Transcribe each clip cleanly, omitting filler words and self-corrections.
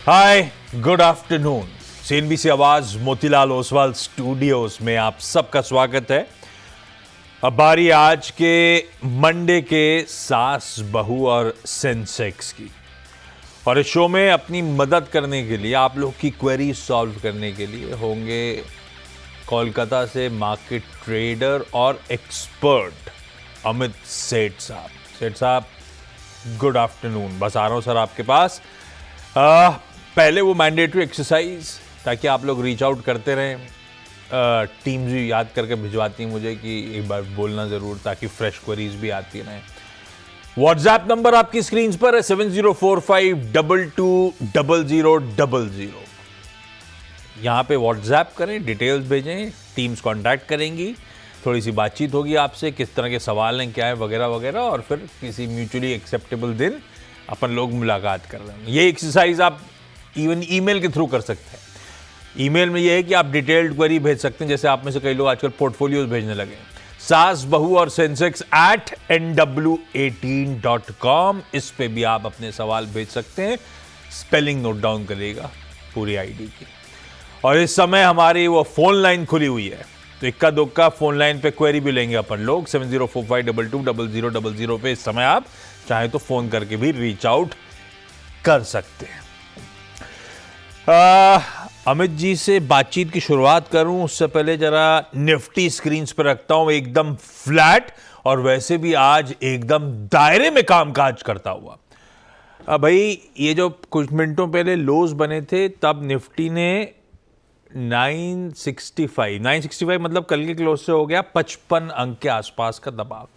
हाय, good afternoon. CNBC आवाज Motilal Oswal studios में आप सबका स्वागत है। अब बारी आज के मंडे के सास बहू और सेंसेक्स की, और इस शो में अपनी मदद करने के लिए, आप लोग की क्वेरी सॉल्व करने के लिए होंगे कोलकाता से मार्केट ट्रेडर और एक्सपर्ट अमित सेठ साहब। सेठ साहब, गुड आफ्टरनून। बस आ रहा हूं सर आपके पास। पहले वो मैंडेटरी एक्सरसाइज, ताकि आप लोग रीच आउट करते रहें। टीम्स भी याद करके भिजवाती हैं मुझे कि एक बार बोलना ज़रूर, ताकि फ्रेश क्वेरीज भी आती रहें। व्हाट्सएप नंबर आपकी स्क्रीन पर है 7045220000। यहाँ पे व्हाट्सएप करें, डिटेल्स भेजें, टीम्स कांटेक्ट करेंगी, थोड़ी सी बातचीत होगी आपसे, किस तरह के सवाल हैं, क्या है, वगैरह वगैरह, और फिर किसी म्यूचुअली एक्सेप्टेबल दिन अपन लोग मुलाकात कर रहे हैं। ये एक्सरसाइज आप इवन ईमेल के थ्रू कर सकते हैं। ईमेल में ये है कि आप डिटेल्ड क्वेरी भेज सकते हैं, जैसे आप में से कई लोग आजकल पोर्टफोलियोज भेजने लगे हैं। सास बहू और सेंसेक्स @nw18.com, इस पे भी आप अपने सवाल भेज सकते हैं। स्पेलिंग नोट डाउन करिएगा पूरी आईडी की। और इस समय हमारी वो फोन लाइन खुली हुई है, तो इक्का दुक्का फोन लाइन पे क्वेरी भी लेंगे अपन लोग। 7045220000 पे इस समय आप चाहे तो फोन करके भी रीच आउट कर सकते हैं। अमित जी से बातचीत की शुरुआत करूं उससे पहले जरा निफ्टी स्क्रीन पर रखता हूं एकदम फ्लैट, और वैसे भी आज एकदम दायरे में कामकाज करता हुआ। भाई, ये जो कुछ मिनटों पहले लोज बने थे, तब निफ्टी ने 965 मतलब कल के क्लोज से हो गया 55 अंक के आसपास का दबाव।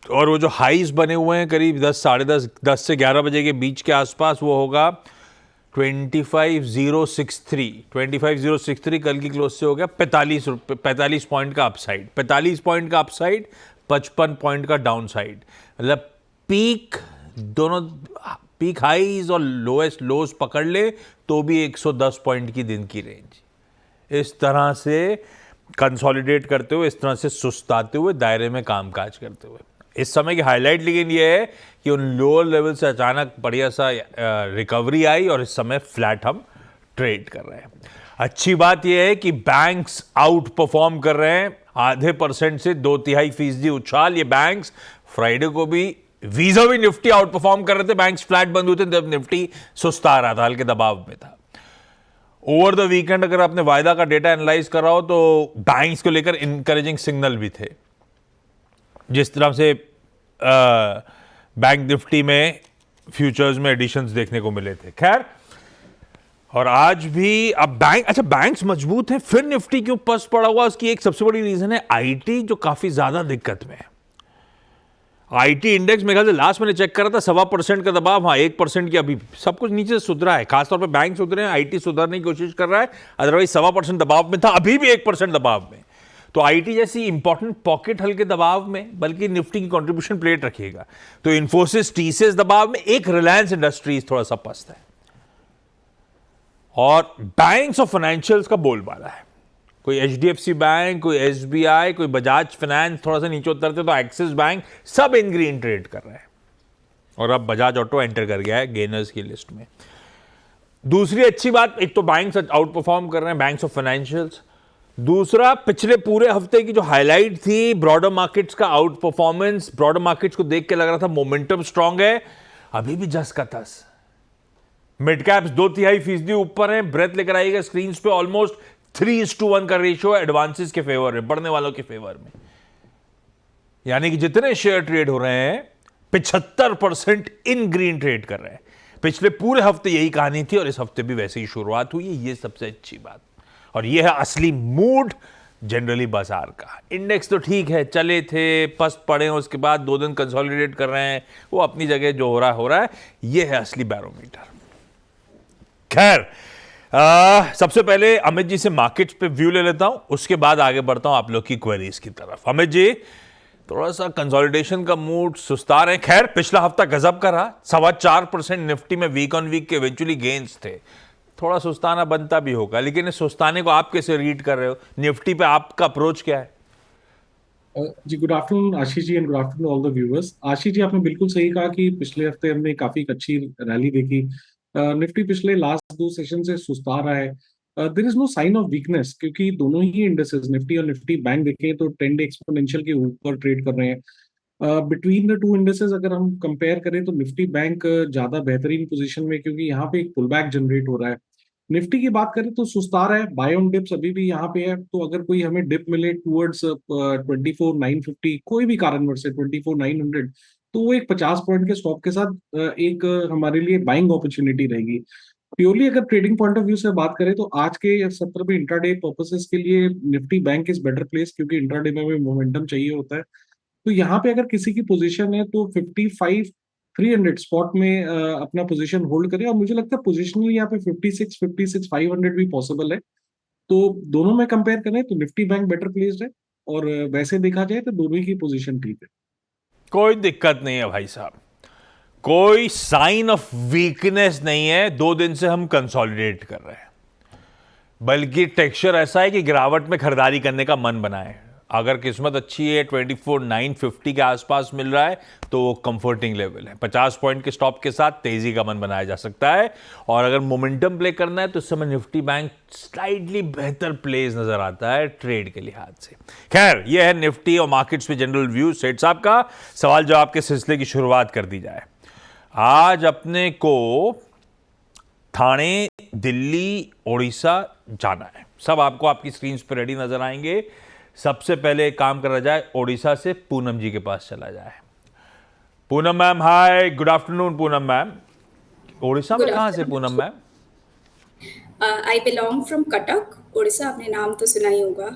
और वो जो हाईज बने हुए हैं करीब 10 साढ़े 10 से 11 बजे के बीच के आसपास, वो होगा 25063 कल की क्लोज से हो गया 45 पॉइंट का अपसाइड, 45 पॉइंट का अपसाइड, 55 पॉइंट का डाउन साइड। मतलब पीक, दोनों पीक हाईज और लोएस्ट लोज पकड़ ले तो भी 110 पॉइंट की दिन की रेंज। इस तरह से कंसोलिडेट करते हुए, इस तरह से सुस्ताते हुए, दायरे में कामकाज करते हुए इस समय की हाईलाइट लेकिन ये है कि उन लोअर लेवल से अचानक बढ़िया सा रिकवरी आई, और इस समय फ्लैट हम ट्रेड कर रहे हैं। अच्छी बात यह है कि बैंक्स आउट परफॉर्म कर रहे हैं, 0.5% से 2.3% उछाल। ये बैंक्स फ्राइडे को भी वीजा भी निफ्टी आउट परफॉर्म कर रहे थे। बैंक्स फ्लैट बंद हुए थे जब निफ्टी सुस्ता रहा था, हल्के दबाव में था। ओवर द वीकेंड अगर आपने वायदा का डेटा एनालाइज कर रहा हो तो बैंक्स को लेकर इंकरेजिंग सिग्नल भी थे, जिस तरह से बैंक निफ्टी में फ्यूचर्स में एडिशंस देखने को मिले थे। खैर, और आज भी अब बैंक्स मजबूत हैं, फिर निफ्टी क्यों पस पड़ा हुआ, उसकी एक सबसे बड़ी रीजन है आईटी, जो काफी ज्यादा दिक्कत में है। आईटी इंडेक्स मेरे ख्याल से लास्ट मैंने चेक करा था 1.25% का दबाव, हाँ 1% की, अभी सब कुछ नीचे से सुधरा है। खासतौर पे बैंक सुधरे हैं, आईटी सुधरने की कोशिश कर रहा है, अदरवाइज 1.25% दबाव में था, अभी भी 1% दबाव में। तो आईटी जैसी इंपॉर्टेंट पॉकेट हल्के दबाव में, बल्कि निफ्टी की कंट्रीब्यूशन प्लेट रखिएगा। तो इन्फोसिस, टीसीएस दबाव में, एक रिलायंस इंडस्ट्रीज थोड़ा सा पस्त है, और बैंक्स और फाइनेंशियल्स का बोलबाला है। कोई एचडीएफसी बैंक, कोई एसबीआई, कोई बजाज फाइनेंस थोड़ा सा नीचे उतरते, तो एक्सिस बैंक, सब इन ग्रीन ट्रेड कर रहे हैं। और अब बजाज ऑटो एंटर कर गया है गेनर्स की लिस्ट में। दूसरी अच्छी बात, एक तो बैंक्स आउट परफॉर्म कर रहे हैं, बैंक्स और फाइनेंशियल्स। दूसरा, पिछले पूरे हफ्ते की जो हाईलाइट थी ब्रॉडर मार्केट्स का आउट परफॉर्मेंस, ब्रॉडर मार्केट्स को देख के लग रहा था मोमेंटम स्ट्रांग है, अभी भी जस का तस। मिड कैप्स 2.3% ऊपर है, ब्रेथ लेकर आएगा स्क्रीन पे, ऑलमोस्ट 3:1 का रेशियो है एडवांसेस के फेवर में, बढ़ने वालों के फेवर में। यानी कि जितने शेयर ट्रेड हो रहे हैं 75% इन ग्रीन ट्रेड कर रहे हैं। पिछले पूरे हफ्ते यही कहानी थी, और इस हफ्ते भी वैसे ही शुरुआत हुई है, ये सबसे अच्छी बात। और ये है असली मूड जनरली बाजार का। इंडेक्स तो ठीक है, चले थे, पस्त पड़े, उसके बाद 2 दिन कंसोलिडेट कर रहे हैं, वो अपनी जगह जो हो रहा है, ये है असली बैरोमीटर। खैर, सबसे पहले अमित जी से मार्केट्स पे व्यू ले लेता हूं, उसके बाद आगे बढ़ता हूं आप लोग की क्वेरीज की तरफ। अमित जी, थोड़ा सा कंसोलिडेशन का मूड सुस्ता रहे। खैर, पिछला हफ्ता गजब का रहा, 4.25% निफ्टी में वीक ऑन वीक के इवेंचुअली गेन्स थे। थोड़ा सुस्ताना बनता भी होगा, लेकिन इस सुस्ताने को आप कैसे रीड कर रहे हो? निफ्टी पे आपका अप्रोच क्या है? जी, good afternoon Ashish ji, and good afternoon all the viewers. Ashish ji, आपने बिल्कुल सही कहा कि पिछले हफ्ते हमने काफी अच्छी रैली देखी निफ्टी पिछले लास्ट दो सेशन से सुस्ता रहा है। There is no sign of weakness, क्योंकि दोनों ही इंडेसेस निफ्टी और निफ्टी बैंक देखें तो 10 डे एक्सपोनेंशियल के ऊपर ट्रेड कर रहे हैं। बिटवीन द टू इंडेसेस अगर हम कंपेयर करें तो निफ्टी बैंक ज्यादा बेहतरीन पोजीशन में, क्योंकि यहाँ पे एक पुल बैक जनरेट हो रहा है। निफ्टी की बात करें तो सुस्ता रहा है, बाय ऑन डिप्स अभी भी यहाँ पे है। तो अगर कोई हमें डिप मिले टूवर्ड्स 24,950, कोई भी कारणवश से 24,900, तो वो एक 50 पॉइंट के स्टॉप के साथ एक हमारे लिए बाइंग अपॉर्चुनिटी रहेगी। प्योरली अगर ट्रेडिंग पॉइंट ऑफ व्यू से बात करें तो आज के सत्र में इंट्राडे पर्पसेस के लिए Nifty bank is better place, क्योंकि इंट्राडे में हमें मोमेंटम चाहिए होता है। तो यहाँ पे अगर किसी की पोजीशन है तो 55,300 स्पॉट में अपना पोजीशन होल्ड करें, और मुझे लगता है पोजिशनल यहाँ पे 56,500 भी पॉसिबल है। तो दोनों में कंपेयर करें तो निफ्टी बैंक बेटर प्लेस्ड है, और वैसे देखा जाए तो दोनों की पोजीशन ठीक है। कोई दिक्कत नहीं है भाई साहब, कोई साइन ऑफ वीकनेस नहीं है। 2 दिन से हम कंसोलिडेट कर रहे हैं, बल्कि टेक्सचर ऐसा है कि गिरावट में खरीदारी करने का मन बना है। अगर किस्मत अच्छी है 24,950 के आसपास मिल रहा है तो वो कंफर्टिंग लेवल है। 50 पॉइंट के स्टॉप के साथ तेजी का मन बनाया जा सकता है। और अगर मोमेंटम प्ले करना है तो इस समय निफ्टी बैंक स्लाइटली बेहतर प्लेस नजर आता है ट्रेड के लिहाज से। खैर, यह है निफ्टी और मार्केट्स में जनरल व्यू। सेठ साहब का सवाल जवाब के सिलसिले की शुरुआत कर दी जाए। आज अपने को ठाणे, दिल्ली, उड़ीसा जाना है। सब आपको आपकी स्क्रीन पर रेडी नजर आएंगे। सबसे पहले काम करा जाए, उड़ीसा से पूनम जी के पास चला जाए। Poonam ma'am, hi, good afternoon Poonam ma'am. Odisha में कहाँ से Poonam ma'am? I belong from Cuttack, Odisha. आपने नाम तो सुना ही होगा।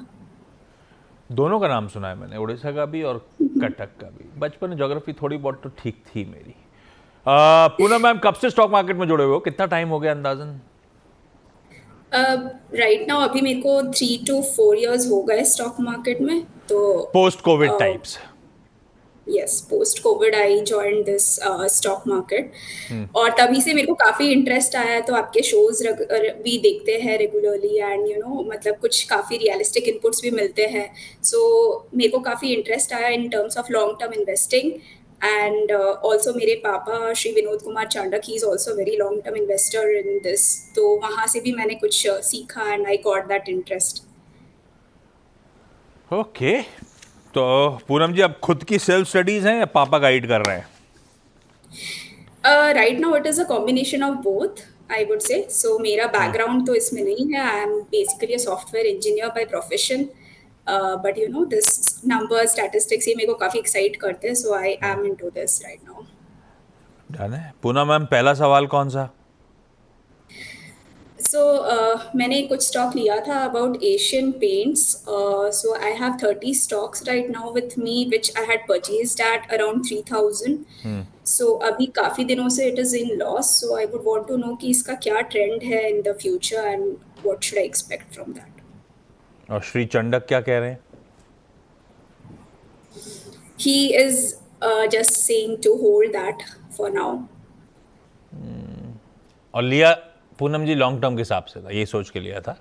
दोनों का नाम सुना है मैंने, उड़ीसा का भी और कटक का भी। बचपन में ज्योग्राफी थोड़ी बहुत तो ठीक थी मेरी। पूनम मैम, कब से स्टॉक मार्केट में जुड़े हुए हो? कितना टाइम हो गया अंदाजन? राइट नाउ अभी मेरे को 3 to 4 years हो गए स्टॉक मार्केट में। तो post Covid types? Yes, post Covid I join this stock market, और तभी से मेरे को काफ़ी इंटरेस्ट आया है। तो आपके शोज भी देखते हैं रेगुलरली, एंड मतलब कुछ काफ़ी रियलिस्टिक इनपुट्स भी मिलते हैं। सो मेरे को काफ़ी इंटरेस्ट आया in terms of long term investing. And also मेरे पापा Shri Vinod Kumar Chandak, he is also very long term investor in this. तो वहाँ से भी मैंने कुछ सीखा, and I got that interest. Okay, तो पूनम जी, अब खुद की सेल्फ स्टडीज हैं या पापा गाइड कर रहे हैं? Right now it is a combination of both, I would say. So मेरा बैकग्राउंड तो इसमें नहीं है। I am basically a software engineer by profession, but this number statistics ये मेरे को काफ़ी एक्साइट करते हैं। So I am into this right now. Done है। पूनम मैम, पहला सवाल कौन सा? सो मैंने कुछ स्टॉक लिया था about Asian Paints. So I have 30 stocks right now with me, which I had purchased at around 3,000। So अभी काफ़ी दिनों से it is in loss. So I would want to know कि इसका क्या ट्रेंड है in the future, and what should I expect from that. और श्री चंडक क्या कह रहे हैं? He is just saying to hold that for now. और लिया पूनम जी लॉन्ग टर्म के हिसाब से था, ये सोच के लिया था?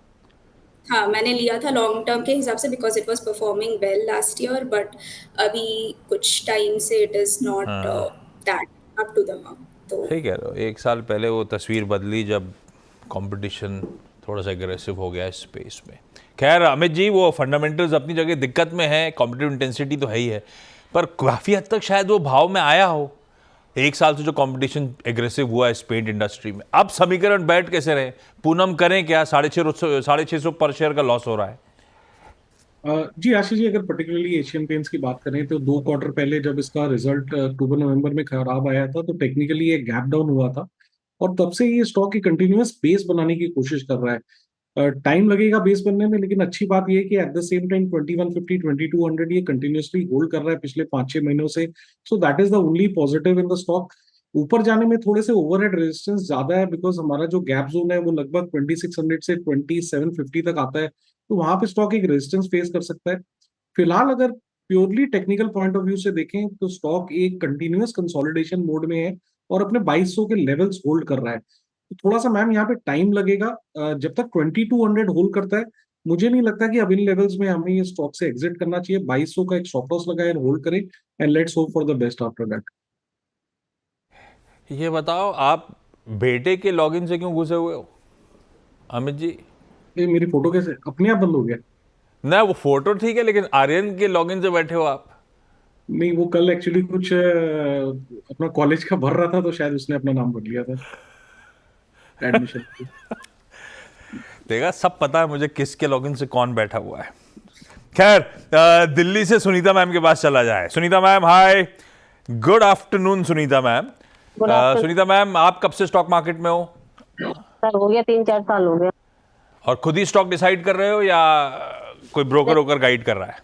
हाँ, मैंने लिया था लॉन्ग टर्म के हिसाब से, because it was performing well last year, but अभी कुछ टाइम से it is not that up to the mark. तो सही कह रहे हो। 1 साल पहले वो तस्वीर बदली जब कंपटीशन थोड़ा सा एग्रेसिव हो गया इस स्पेस में। खैर अमित जी, वो फंडामेंटल्स अपनी जगह दिक्कत में है, कॉम्पिटिटिव इंटेंसिटी तो है ही है, पर काफ़ी हद तक शायद वो भाव में आया हो। 1 साल से जो कंपटीशन एग्रेसिव हुआ है इस पेंट इंडस्ट्री में, अब समीकरण बैठ कैसे रहे? पूनम करें क्या? 650 पर शेयर का लॉस हो रहा है। जी आशीष जी, अगर पर्टिकुलरली एशियन पेंट्स की बात करें तो 2 क्वार्टर पहले जब इसका रिजल्ट अक्टूबर नवंबर में खराब आया था तो टेक्निकली एक गैप डाउन हुआ था, और तब से ये स्टॉक की कंटिन्यूअस बेस बनाने की कोशिश कर रहा है। टाइम लगेगा बेस बनने में, लेकिन अच्छी बात यह है कि एट द सेम टाइम 2150 2200 ये कंटिन्यूअसली होल्ड कर रहा है पिछले 5-6 महीनों से। So that is the only positive in the stock. ऊपर जाने में थोड़े से ओवरहेड रेजिस्टेंस ज्यादा है, बिकॉज हमारा जो गैप जोन है वो लगभग 2600 से 2750 तक आता है। तो वहां पे स्टॉक एक रेजिस्टेंस फेस कर सकता है। फिलहाल अगर purely technical point of view से देखें तो स्टॉक एक कंटिन्यूअस कंसोलिडेशन मोड में है और अपने 2200 के लेवल्स होल्ड कर रहा है। तो थोड़ा सा मैम यहाँ पे टाइम लगेगा। जब तक 2200 होल्ड करता है, मुझे नहीं लगता कि अब इन लेवल्स में हमें ये स्टॉक से एग्जिट करना चाहिए। 2200 का एक स्टॉप लॉस लगाए होल्ड करें, and let's hope for the best after that. ये बताओ, आप बेटे के लॉगिन से क्यों घुसे हुए हो अमित जी? ये मेरी फोटो कैसे अपने आप बंद हो गया? ना वो फोटो ठीक है, लेकिन आर्यन के लॉगिन से बैठे हो आप। नहीं, वो कल एक्चुअली कुछ अपना कॉलेज का भर रहा था, तो शायद उसने अपना नाम भर लिया था एडमिशन। देखा, सब पता है मुझे किसके लॉगिन से कौन बैठा हुआ है। खैर, दिल्ली से सुनीता मैम के पास चला जाए। Sunita ma'am, hi, good afternoon Sunita ma'am. Good afternoon. Sunita ma'am, आप कब से स्टॉक मार्केट में हो? सर हो गया 3-4 साल हो गया। और खुद ही स्टॉक डिसाइड कर रहे हो या कोई ब्रोकर होकर गाइड कर रहा है?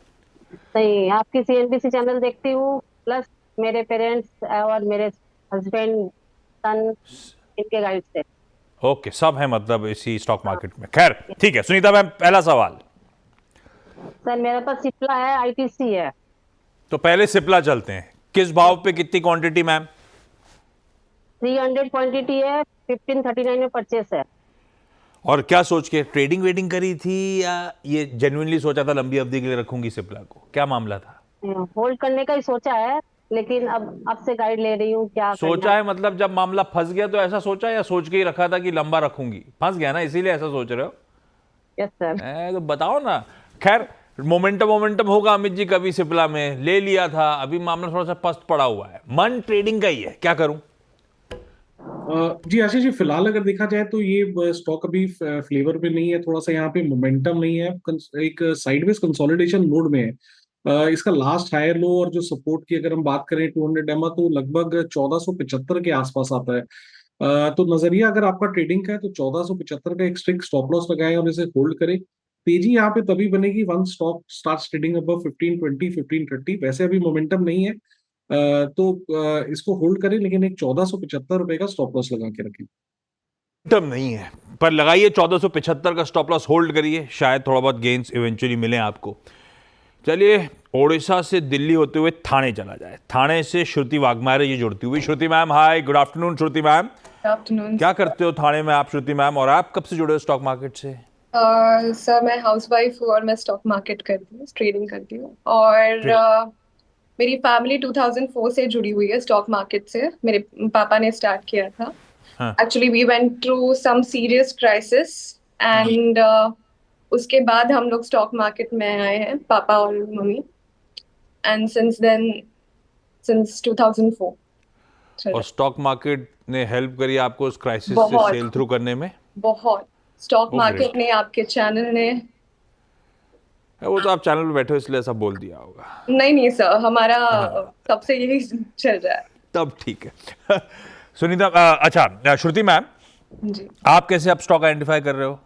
नहीं, आपकी CNBC चैनल देखती हूँ, प्लस मेरे पेरेंट्स और मेरे हस्बैंड, सन, इनके गाइड से। ओके, सब है मतलब इसी स्टॉक मार्केट में। खैर ठीक है सुनीता मैम, पहला सवाल। सर मेरे पास सिप्ला है, ITC है। तो पहले सिप्ला चलते हैं। किस भाव पे कितनी क्वांटिटी मैम? 300 क्वांटिटी है, 1539 में परचेस है। और क्या सोच के ट्रेडिंग वेडिंग करी थी, या ये जेन्युइनली सोचा था लंबी अवधि के लिए रखूंगी सिप्ला को? क्या मामला था? होल्ड करने का ही सोचा है, लेकिन अब आपसे गाइड ले रही हूँ क्या सोचा है मतलब जब मामला फंस गया तो ऐसा सोचा, या सोच के ही रखा था कि लंबा रखूंगी? फंस गया ना, इसीलिए ऐसा सोच रहे हो? Yes sir. तो बताओ ना। खैर, मोमेंटम होगा अमित जी, कभी सिप्ला में ले लिया था, अभी मामला थोड़ा सा पस्त पड़ा हुआ है, मन ट्रेडिंग का ही है, क्या करूं? जी आशीष जी, फिलहाल अगर देखा जाए तो ये स्टॉक अभी फ्लेवर पे नहीं है, थोड़ा सा यहाँ पे मोमेंटम नहीं है, एक साइडवेज कंसोलिडेशन मोड में है। इसका लास्ट हायर लो और जो सपोर्ट की अगर हम बात करें 200 एमआ, तो लगभग 1475 के आसपास आता है। तो नजरिया अगर आपका ट्रेडिंग का है तो 1475 का एक स्ट्रिक्ट स्टॉप लॉस लगाएं और इसे होल्ड करें। तेजी यहाँ पे तभी बनेगी one stock start trading above 1520 1530। वैसे अभी मोमेंटम नहीं है, तो इसको होल्ड करें, लेकिन एक 1475 रुपए का स्टॉप लॉस लगा के रखें। टर्म नहीं है पर लगाइए 1475 का स्टॉप लॉस, होल्ड करिए, शायद थोड़ा बहुत गेन्स इवेंचुअली मिले आपको। चलिए, ओडिशा से दिल्ली होते हुए थाने चला जाए। थाने से श्रुति वाघमारे जी जुड़ती हुई। श्रुति मैम, हाय, गुड आफ्टरनून श्रुति मैम। आफ्टरनून। क्या करते हो थाने में आप श्रुति मैम, और आप कब से जुड़े हो स्टॉक मार्केट से? सर मैं हाउसवाइफ हूँ और मैं स्टॉक मार्केट करती हूँ, ट्रेडिंग करती हूँ। और मेरी फैमिली 2004 से जुड़ी हुई है स्टॉक मार्केट से। मेरे पापा ने स्टार्ट किया था। Actually we went through some serious crisis and उसके बाद हम लोग स्टॉक मार्केट में आए हैं, पापा और मम्मी। And since then, since 2004। और स्टॉक मार्केट ने हेल्प करी आपको उस क्राइसिस से बहुत। सेल थ्रू करने में? बहुत। Stock Oh, market great. ने, आपके चैनल ने। वो तो आप चैनल पे बैठे हो इसलिए ऐसा बोल दिया होगा। नहीं सर, हमारा सबसे यही चल रहा है। तब ठीक है। सुनीता, अच्छा श्रुति मैम, जी, आप कैसे अब स्टॉक आइडेंटिफाई कर रहे हो?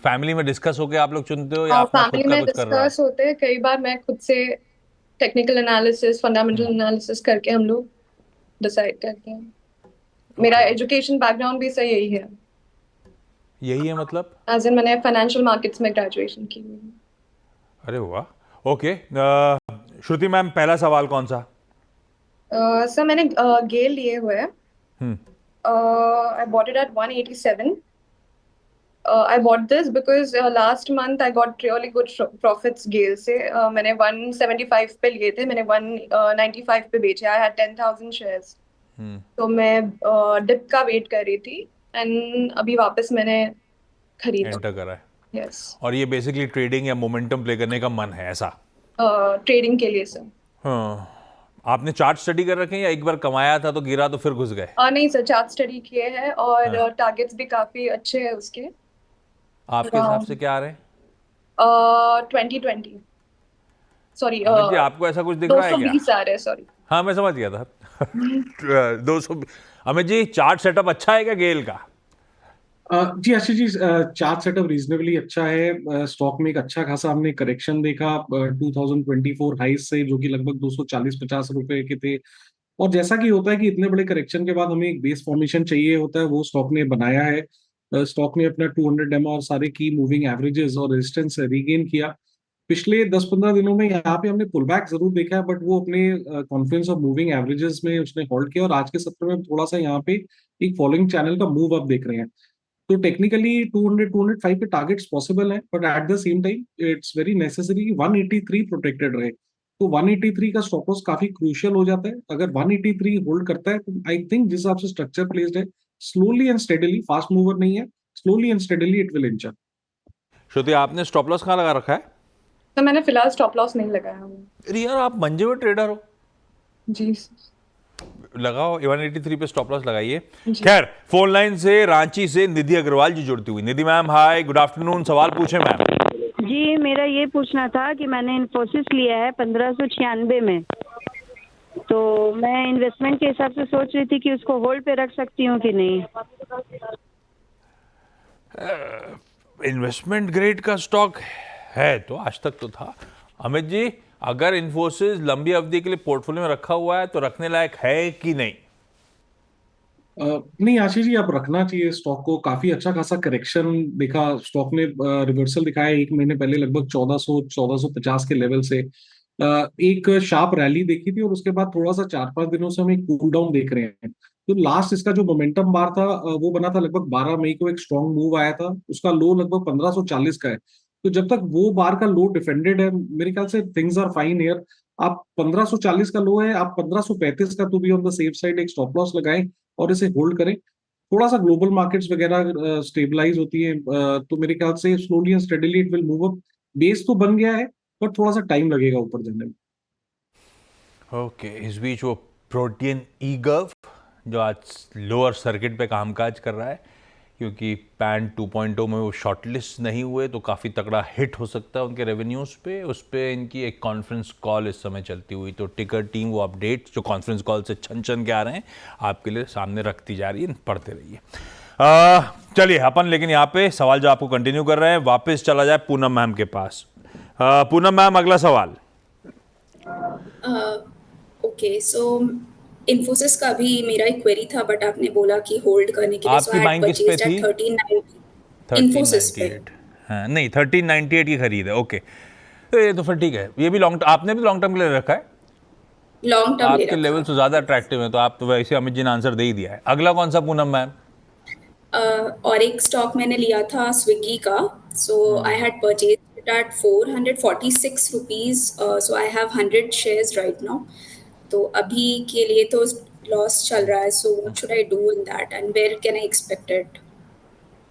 फैमिली में डिस्कस होके आप लोग चुनते हो, या अपना खुद फैमिली का में कुछ कर रहा है? डिस्कस होते हैं, कई बार मैं खुद से टेक्निकल एनालिसिस, फंडामेंटल एनालिसिस करके हम लोग डिसाइड करते हैं। मेरा एजुकेशन बैकग्राउंड भी सही यही है, यही है मतलब? एज इन मैंने फाइनेंशियल मार्केट्स में ग्रेजुएशन की हुई है। अरे वाह, ओके। श्रुति मैम, पहला सवाल कौन सा? सर मैंने गेल लिए हुए हैं। I bought it at 187. I bought this because last month I got really good profits Gale से। मैंने 175 पे लिए थे, मैंने 195 पे बेचे। I had 10,000 shares। तो मैं डिप का वेट कर रही थी एंड अभी वापस मैंने खरीदा। एंटर करा है। यस। और ये बेसिकली ट्रेडिंग या मोमेंटम प्ले करने का मन है ऐसा? ट्रेडिंग के लिए सर। हाँ। आपने चार्ट स्टडी कर रखे हैं, या एक बार कमाया था तो गिरा तो फिर घुस गए? नहीं सर, चार्ट स्टडी किए हैं और टारगेट्स भी काफी अच्छे हैं उसके। आपके हिसाब से क्या आ रहे हैं? 2020 सॉरी, अमित जी, आपको ऐसा कुछ दिख रहा है क्या? 220 आ रहे हैं, सॉरी। हाँ, मैं समझ गया था। 200। अमित जी, चार्ट सेटअप अच्छा है क्या गेल का? जी Ashish ji, chart setup reasonably अच्छा है। स्टॉक में एक अच्छा खासा हमने करेक्शन देखा 2024 हाइस से, जो कि लगभग 240-50 रुपए के थे। और जैसा कि होता है कि इतने बड़े करेक्शन के बाद हमें एक बेस फॉर्मेशन चाहिए होता है, वो स्टॉक ने बनाया है। स्टॉक ने अपना 200 एमआ और सारे की मूविंग एवरेजेस और रेजिस्टेंस रीगेन किया। पिछले 10-15 दिनों में यहाँ पे हमने पुल बैक जरूर देखा है, बट वो अपने कॉन्फ्लुएंस ऑफ मूविंग एवरेजेस में उसने होल्ड किया, और आज के सत्र में थोड़ा सा यहाँ पे एक फॉलोइंग चैनल का मूव अप देख रहे हैं। तो टेक्निकली 200-205 के टारगेट्स पॉसिबल हैं, but at the same time it's very necessary कि 183 प्रोटेक्टेड रहे। तो 183 का स्टॉप लॉस काफी क्रूशियल हो जाता है। अगर 183 होल्ड करता है तो आई थिंक जिस हिसाब से स्ट्रक्चर प्लेस्ड है, slowly and steadily, fast mover नहीं है, slowly and steadily it will inch up. Shruti, आपने स्टॉप लॉस कहाँ लगा रखा है? तो मैंने फिलहाल स्टॉप लॉस नहीं लगाया हुआ। अरे यार, आप मंजे हुए ट्रेडर हो। जी लगाओ, 183 पे स्टॉप लॉस लगाइए। जी। खैर, फोन लाइन से रांची से निधि अग्रवाल जी जुड़ती हुई। निधि मैम, हाय, गुड आफ्टरनून। सवाल पूछे मैम। जी, मेरा ये पूछना था कि मैंने इन्फोसिस लिया है 1596 में, तो मैं इन्वेस्टमेंट के हिसाब से सोच रही थी कि उसको होल्ड पे रख सकती हूँ कि नहीं। इन्वेस्टमेंट ग्रेड का स्टॉक है तो आज तक तो था। अमित जी, अगर इन्फोसिस लंबी अवधि के लिए पोर्टफोलियो में रखा हुआ है तो रखने लायक है कि नहीं? नहीं आशीष जी, आप रखना चाहिए स्टॉक को। काफी अच्छा खासा करेक्शन दिखा स्टॉक ने, रिवर्सल दिखाया एक महीने पहले लगभग 1450 के लेवल से। एक शार्प रैली देखी थी और उसके बाद थोड़ा सा 4-5 दिनों से हम एक कूल डाउन देख रहे हैं। तो लास्ट इसका जो मोमेंटम बार था वो बना था लगभग 12 मई को, एक स्ट्रॉन्ग मूव आया था, उसका लो लगभग 1540 का है। तो जब तक वो बार का लो डिफेंडेड है, मेरे ख्याल से थिंग्स आर फाइन हियर। आप 1540 का लो है, आप 1535 का, to be on the safe side, एक स्टॉप लॉस लगाएं और इसे होल्ड करें। थोड़ा सा ग्लोबल मार्केट्स वगैरह स्टेबलाइज होती है, तो मेरे ख्याल से slowly and steadily it will move up. Base तो बन गया है पर थोड़ा सा टाइम लगेगा ऊपर जाने में। ओके, इस बीच वो प्रोटियन ईगव जो आज लोअर सर्किट पे कामकाज कर रहा है, क्योंकि पैन 2.0 में वो शॉर्टलिस्ट नहीं हुए तो काफ़ी तगड़ा हिट हो सकता है उनके रेवेन्यूज़ पे। उस पे इनकी एक कॉन्फ्रेंस कॉल इस समय चलती हुई, तो टिकर टीम वो अपडेट्स जो कॉन्फ्रेंस कॉल से छन के आ रहे हैं आपके लिए सामने रखती जा रही है, पढ़ते रहिए। चलिए अपन लेकिन यहाँ पे सवाल जो आपको कंटिन्यू कर रहे हैं, वापस चला जाए पूनम मैम के पास। पूनम मैम, अगला सवाल। ओके, सो इन्फोसिस का भी मेरा एक क्वेरी था, बट आपने बोला कि होल्ड करने के लिए, सो आपकी आई हैड बाइंग किस पे परचेज्ड थी? एट 1390 इन्फोसिस पे। 1398। हाँ, नहीं, 1398 की खरीद है। ओके, तो ये तो फिर ठीक है। ये भी लॉन्ग, आपने भी लॉन्ग टर्म के लिए रखा है? लॉन्ग टर्म ले आपके रखा। लेवल से ज़्यादा अट्रैक्टिव है, तो आप तो वैसे अमित जी ने आंसर दे ही दिया है। अगला कौन सा पूनम मैम? और एक स्टॉक मैंने लिया था स्विगी का, so I had purchased it at 446 rupees, so I have 100 shares right now. तो अभी के लिए तो लॉस चल रहा है, so what should I do in that and where can I expect it?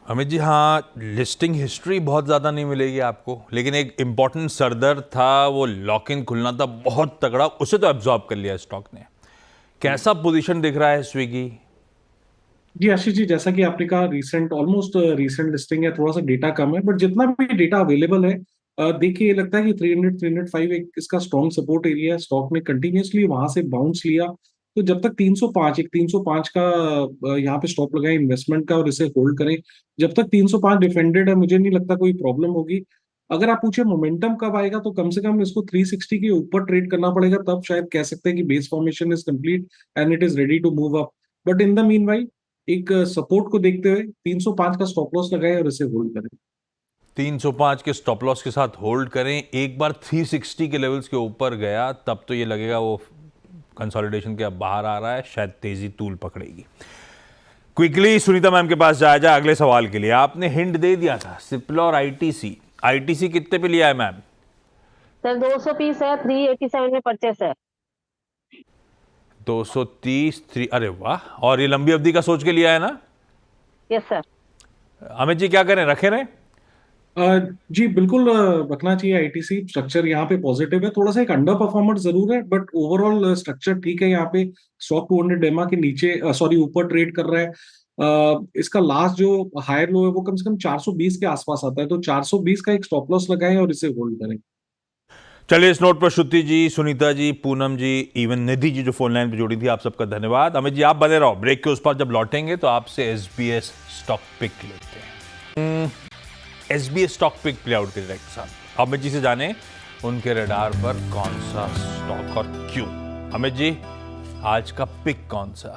Amit ji, हाँ, लिस्टिंग हिस्ट्री बहुत ज़्यादा नहीं मिलेगी आपको, लेकिन एक इंपॉर्टेंट सरदर्द था, वो लॉक इन खुलना था बहुत तगड़ा, उसे तो एब्जॉर्ब कर लिया स्टॉक ने। कैसा पोजीशन दिख रहा है स्विगी? जी आशीष जी, जैसा कि आपने कहा, रिसेंट ऑलमोस्ट रिसेंट लिस्टिंग है, थोड़ा सा डेटा कम है, बट जितना भी डेटा अवेलेबल है, देखिए ये लगता है कि 300-305 एक इसका स्ट्रॉन्ग सपोर्ट एरिया है। स्टॉक ने कंटिन्यूअसली वहां से बाउंस लिया, तो जब तक 305 का यहाँ पे स्टॉप लगाए इन्वेस्टमेंट का और इसे होल्ड करें, जब तक 305 डिफेंडेड है, मुझे नहीं लगता कोई प्रॉब्लम होगी। अगर आप पूछे मोमेंटम कब आएगा, तो कम से कम इसको 360 के ऊपर ट्रेड करना पड़ेगा, तब शायद कह सकते हैं कि base formation is complete and it is ready to move up. But in the mean एक सपोर्ट को देखते हुए 305 का स्टॉप लॉस लगाएं और इसे होल्ड करें। 305 के स्टॉप लॉस के साथ होल्ड करें। एक बार 360 के लेवल्स के ऊपर गया तब तो ये लगेगा वो कंसोलिडेशन के अब बाहर आ रहा है, शायद तेजी तूल पकड़ेगी। क्विकली सुनीता मैम के पास जाया अगले सवाल के लिए। आपने हिंट दे दिया था सिप्ला और आईटीसी। आईटीसी कितने पे लिया है मैम? सर 200 पीस है, 387 में परचेस है। 230। अरे वाह, और ये लंबी अवधि का सोच के लिया है ना? Yes sir. अमित जी, क्या करें, रखे रहें? जी बिल्कुल, रखना चाहिए। आईटीसी स्ट्रक्चर यहाँ पे पॉजिटिव है, थोड़ा सा एक अंडर परफॉर्मर जरूर है, बट ओवरऑल स्ट्रक्चर ठीक है। यहाँ पे स्टॉक 200 डेमा के नीचे, सॉरी, ऊपर ट्रेड कर रहा है। इसका लास्ट जो हायर लो है वो कम से कम 420 के आसपास आता है, तो 420 का एक स्टॉप लॉस लगाएं और इसे होल्ड करें। चलिए, इस नोट पर श्रुति जी, सुनीता जी, पूनम जी, इवन निधि जी जो फोन लाइन पे जुड़ी थी, आप सबका धन्यवाद। अमित जी, आप बने रहो, ब्रेक के उस पर जब लौटेंगे तो आपसे एसबीएस स्टॉक पिक लेते हैं। SBS stock pick play out के डायरेक्ट साथ अमित जी से जाने उनके रडार पर कौन सा स्टॉक और क्यों। अमित जी, आज का पिक कौन सा?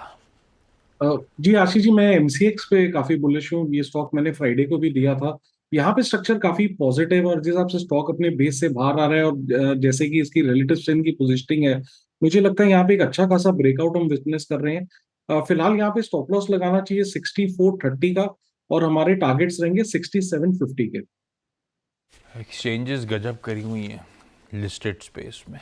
जी आशीष जी, मैं एमसीएक्स पे काफी बुलिश हूँ। ये स्टॉक मैंने फ्राइडे को भी दिया था। यहाँ पे स्ट्रक्चर काफी पॉजिटिव और जिस हिसाब से स्टॉक अपने बेस से बाहर आ रहा है और जैसे कि इसकी रिलेटिव स्ट्रेंथ की पोजीशनिंग है, मुझे लगता है यहाँ पे एक अच्छा खासा ब्रेकआउट हम विटनेस कर रहे हैं। फिलहाल यहाँ पे स्टॉप लॉस लगाना चाहिए 6430 का, और हमारे टारगेट्स रहेंगे 6750 के। एक्सचेंजेस गजब करी हुई हैं लिस्टेड स्पेस में।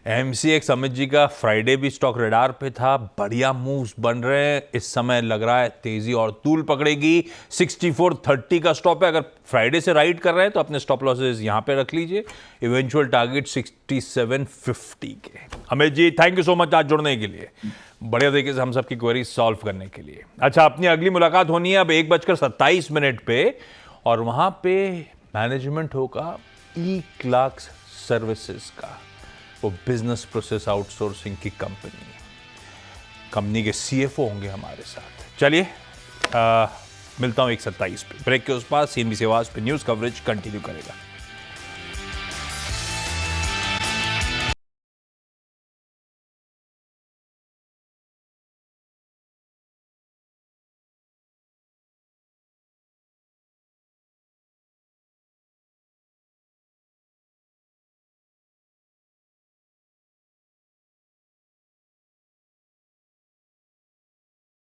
MCX अमित जी का फ्राइडे भी स्टॉक रडार पे था, बढ़िया मूव्स बन रहे हैं। इस समय लग रहा है तेजी और तूल पकड़ेगी। 6430 का स्टॉप है। अगर फ्राइडे से राइड कर रहे हैं तो अपने स्टॉप लॉसेस यहां पे रख लीजिए। इवेंचुअल टारगेट 6750 के। Amit ji thank you so much आज जुड़ने के लिए, बढ़िया तरीके से हम सबकी क्वेरी सॉल्व करने के लिए। अच्छा, अपनी अगली मुलाकात होनी है अब 1:27 पे, और वहां पे मैनेजमेंट होगा E-Clerks सर्विसेज का, वो बिजनेस प्रोसेस आउटसोर्सिंग की कंपनी के CFO होंगे हमारे साथ। चलिए मिलता हूं 1:27 पे। ब्रेक के उस पास CNBC आवाज पे न्यूज कवरेज कंटिन्यू करेगा।